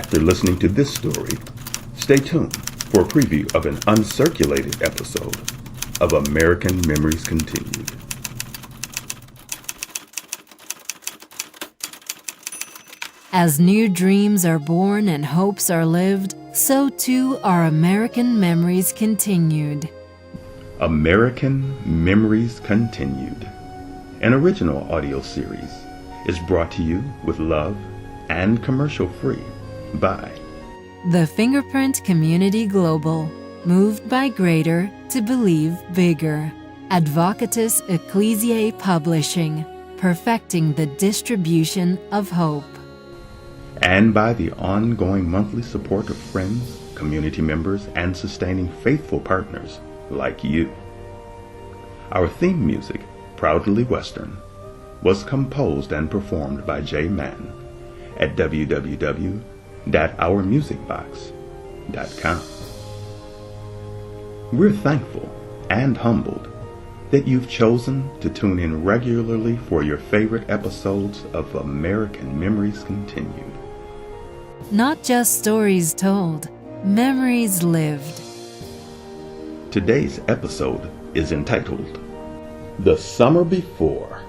After listening to this story, stay tuned for a preview of an uncirculated episode of American Memories Continued. As new dreams are born and hopes are lived, so too are American Memories Continued. American Memories Continued, an original audio series, is brought to you with love and commercial-free by The Fingerprint Community Global, moved by greater to believe bigger. Advocatus Ecclesiae Publishing, perfecting the distribution of hope. and by the ongoing monthly support of friends, community members, and sustaining faithful partners like you. Our theme music, Proudly Western, was composed and performed by Jay Mann at www.ourmusicbox.com. We're thankful and humbled that you've chosen to tune in regularly for your favorite episodes of American Memories Continued. Not just stories told, memories lived. Today's episode is entitled The Summer Before.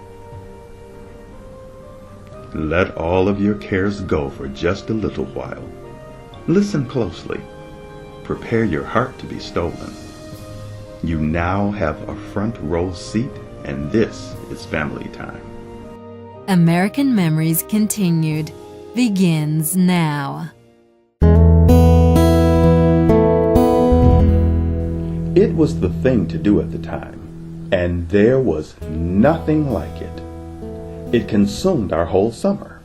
Let all of your cares go for just a little while. Listen closely. Prepare your heart to be stolen. You now have a front row seat, and this is family time. American Memories Continued begins now. It was the thing to do at the time, and there was nothing like it. It consumed our whole summer.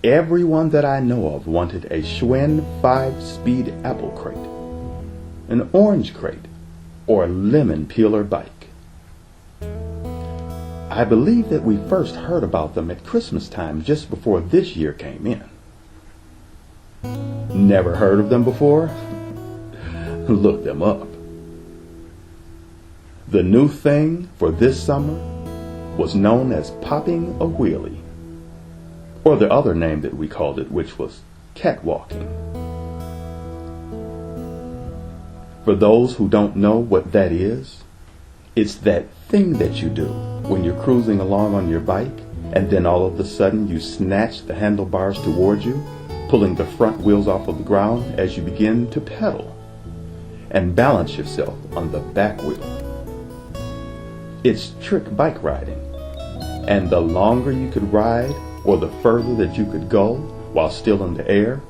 Everyone that I know of wanted a Schwinn 5-speed apple crate, an orange crate, or a lemon peeler bike. I believe that we first heard about them at Christmas time just before this year came in. Never heard of them before? Look them up. The new thing for this summer was known as popping a wheelie, or the other name that we called it, which was catwalking. For those who don't know what that is, it's that thing that you do when you're cruising along on your bike and then all of a sudden you snatch the handlebars towards you, pulling the front wheels off of the ground as you begin to pedal and balance yourself on the back wheel. It's trick bike riding, and the longer you could ride or the further that you could go while still in the air,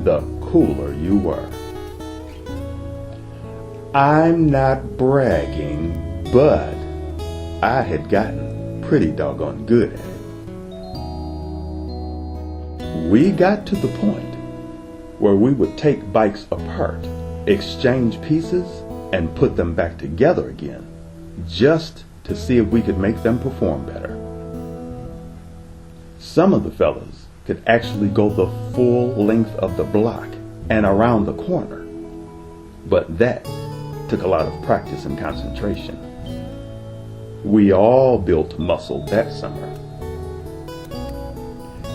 the cooler you were. I'm not bragging, but I had gotten pretty doggone good at it. We got to the point where we would take bikes apart, exchange pieces, and put them back together again, just to see if we could make them perform better. Some of the fellas could actually go the full length of the block and around the corner, but that took a lot of practice and concentration. We all built muscle that summer.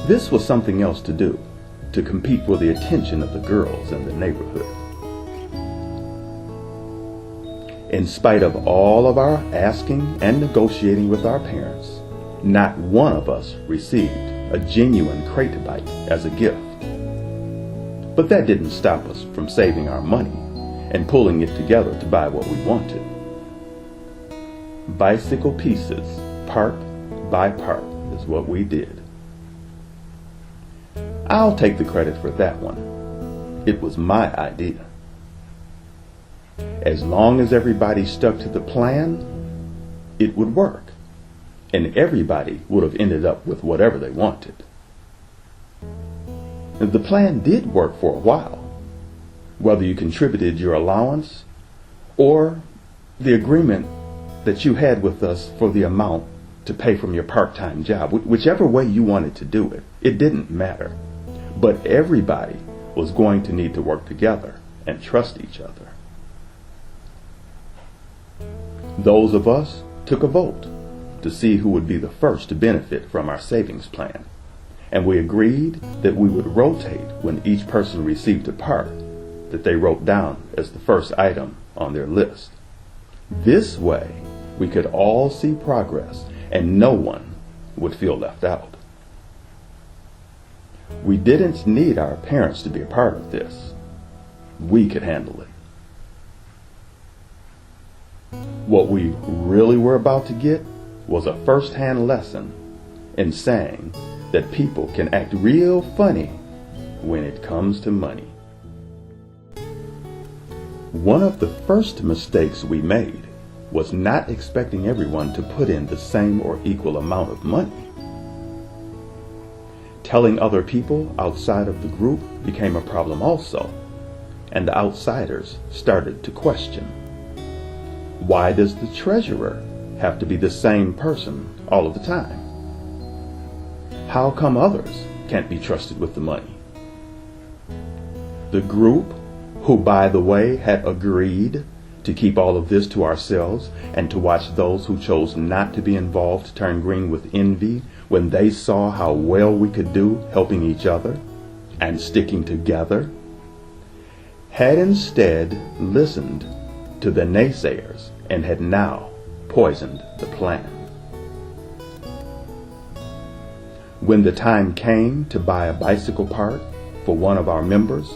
This was something else to do, to compete for the attention of the girls in the neighborhood. In spite of all of our asking and negotiating with our parents, not one of us received a genuine crate bike as a gift. But that didn't stop us from saving our money and pulling it together to buy what we wanted. Bicycle pieces, part by part, is what we did. I'll take the credit for that one. It was my idea. As long as everybody stuck to the plan, it would work, and everybody would have ended up with whatever they wanted. And the plan did work for a while, whether you contributed your allowance or the agreement that you had with us for the amount to pay from your part-time job. Whichever way you wanted to do it, it didn't matter. But everybody was going to need to work together and trust each other. Those of us took a vote to see who would be the first to benefit from our savings plan. and we agreed that we would rotate when each person received a part that they wrote down as the first item on their list. This way, we could all see progress and no one would feel left out. We didn't need our parents to be a part of this. We could handle it. What we really were about to get was a first-hand lesson in saying that people can act real funny when it comes to money. One of the first mistakes we made was not expecting everyone to put in the same or equal amount of money. Telling other people outside of the group became a problem also, and the outsiders started to question. Why does the treasurer have to be the same person all of the time? How come others can't be trusted with the money? The group, who by the way had agreed to keep all of this to ourselves and to watch those who chose not to be involved turn green with envy when they saw how well we could do helping each other and sticking together, had instead listened to the naysayers and had now poisoned the plan. When the time came to buy a bicycle part for one of our members,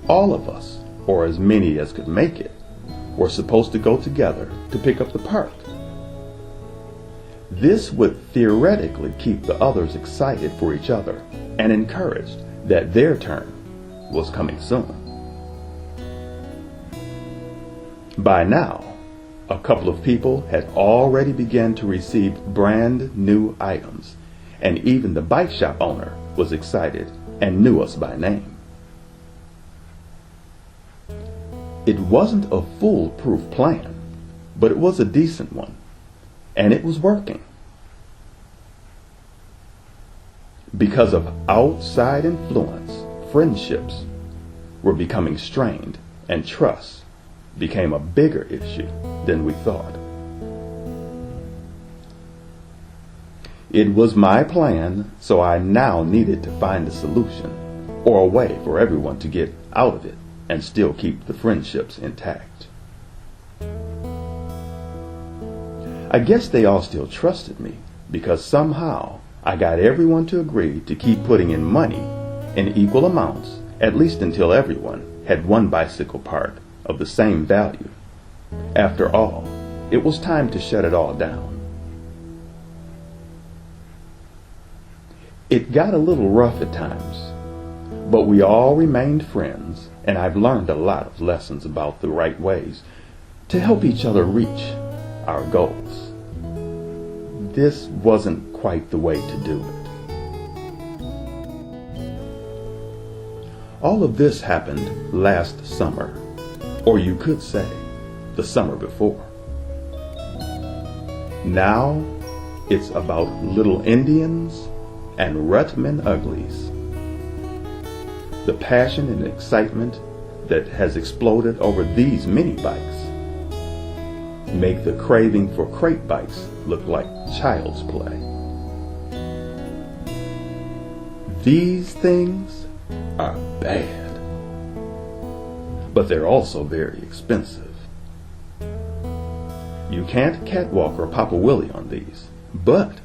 all of us, or as many as could make it, were supposed to go together to pick up the part. This would theoretically keep the others excited for each other and encouraged that their turn was coming soon. By now, a couple of people had already begun to receive brand new items, and even the bike shop owner was excited and knew us by name. It wasn't a foolproof plan, but it was a decent one, and it was working. Because of outside influence, friendships were becoming strained, and trust became a bigger issue than we thought. It was my plan, so I now needed to find a solution or a way for everyone to get out of it and still keep the friendships intact. I guess they all still trusted me because somehow I got everyone to agree to keep putting in money in equal amounts, at least until everyone had one bicycle part of the same value. After all, it was time to shut it all down. It got a little rough at times, but we all remained friends, and I've learned a lot of lessons about the right ways to help each other reach our goals. This wasn't quite the way to do it. All of this happened last summer, or you could say the summer before. Now it's about little Indians and Rutman Uglies. The passion and excitement that has exploded over these mini bikes make the craving for crate bikes look like child's play. These things are bad, but they're also very expensive. You can't catwalk or pop a wheelie on these, but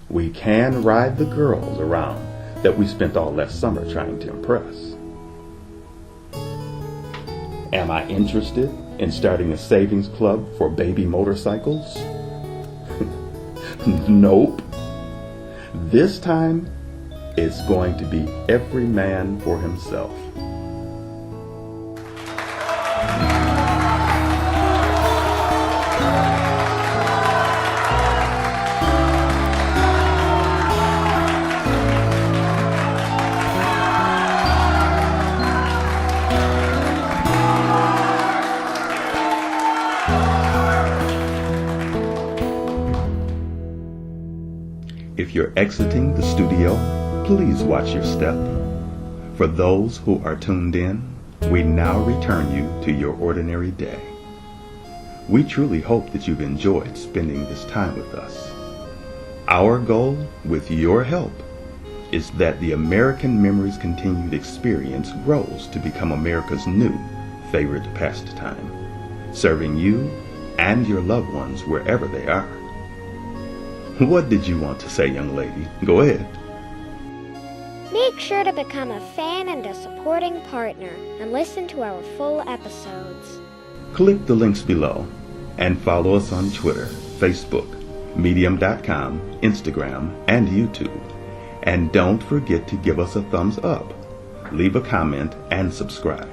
we can ride the girls around that we spent all last summer trying to impress. Am I interested in starting a savings club for baby motorcycles? Nope. This time, it's going to be every man for himself. If you're exiting the studio, please watch your step. For those who are tuned in, we now return you to your ordinary day. We truly hope that you've enjoyed spending this time with us. Our goal, with your help, is that the American Memories Continued experience grows to become America's new favorite pastime, serving you and your loved ones wherever they are. What did you want to say, young lady? Go ahead. Make sure to become a fan and a supporting partner and listen to our full episodes. Click the links below and follow us on Twitter, Facebook, Medium.com, Instagram, and YouTube. And don't forget to give us a thumbs up, leave a comment, and subscribe.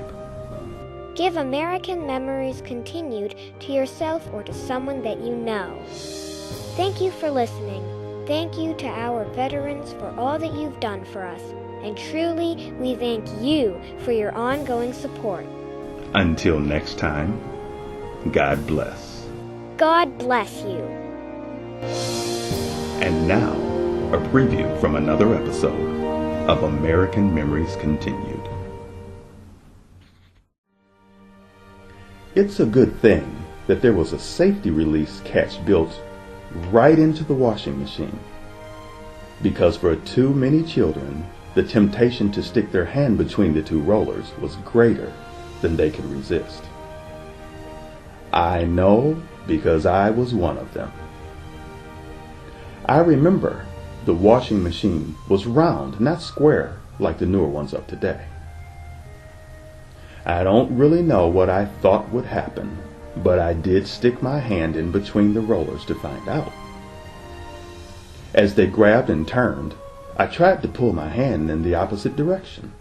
Give American Memories Continued to yourself or to someone that you know. Thank you for listening. Thank you to our veterans for all that you've done for us. And truly, we thank you for your ongoing support. Until next time, God bless. God bless you. And now, a preview from another episode of American Memories Continued. It's a good thing that there was a safety release catch built right into the washing machine, because for too many children, the temptation to stick their hand between the two rollers was greater than they could resist. I know, because I was one of them. I remember the washing machine was round, not square like the newer ones of today. I don't really know what I thought would happen, but I did stick my hand in between the rollers to find out. As they grabbed and turned, I tried to pull my hand in the opposite direction.